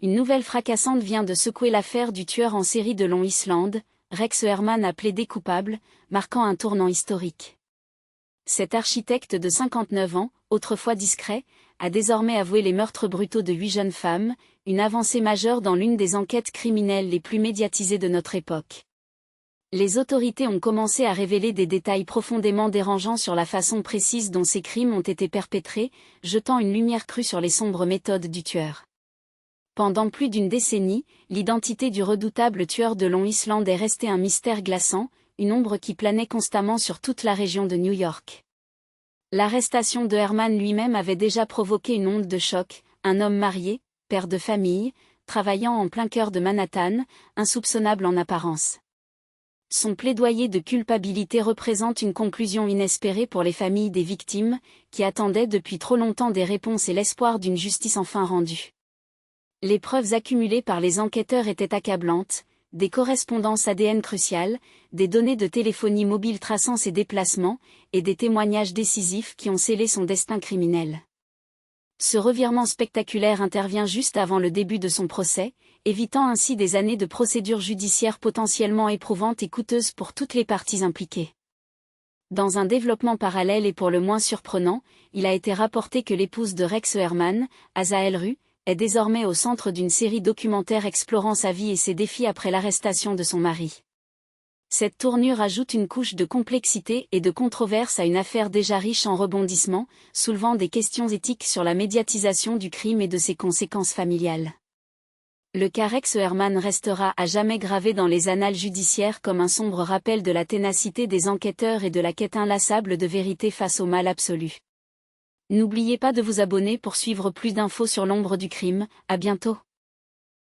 Une nouvelle fracassante vient de secouer l'affaire du tueur en série de Long Island, Rex Heuermann a plaidé coupable, marquant un tournant historique. Cet architecte de 59 ans, autrefois discret, a désormais avoué les meurtres brutaux de 8 jeunes femmes, une avancée majeure dans l'une des enquêtes criminelles les plus médiatisées de notre époque. Les autorités ont commencé à révéler des détails profondément dérangeants sur la façon précise dont ces crimes ont été perpétrés, jetant une lumière crue sur les sombres méthodes du tueur. Pendant plus d'une décennie, l'identité du redoutable tueur de Long Island est restée un mystère glaçant, une ombre qui planait constamment sur toute la région de New York. L'arrestation de Heuermann lui-même avait déjà provoqué une onde de choc, un homme marié, père de famille, travaillant en plein cœur de Manhattan, insoupçonnable en apparence. Son plaidoyer de culpabilité représente une conclusion inespérée pour les familles des victimes, qui attendaient depuis trop longtemps des réponses et l'espoir d'une justice enfin rendue. Les preuves accumulées par les enquêteurs étaient accablantes, des correspondances ADN cruciales, des données de téléphonie mobile traçant ses déplacements, et des témoignages décisifs qui ont scellé son destin criminel. Ce revirement spectaculaire intervient juste avant le début de son procès, évitant ainsi des années de procédures judiciaires potentiellement éprouvantes et coûteuses pour toutes les parties impliquées. Dans un développement parallèle et pour le moins surprenant, il a été rapporté que l'épouse de Rex Heuermann, Azael Rue, est désormais au centre d'une série documentaire explorant sa vie et ses défis après l'arrestation de son mari. Cette tournure ajoute une couche de complexité et de controverse à une affaire déjà riche en rebondissements, soulevant des questions éthiques sur la médiatisation du crime et de ses conséquences familiales. Le cas Rex Heuermann restera à jamais gravé dans les annales judiciaires comme un sombre rappel de la ténacité des enquêteurs et de la quête inlassable de vérité face au mal absolu. N'oubliez pas de vous abonner pour suivre plus d'infos sur l'ombre du crime, à bientôt.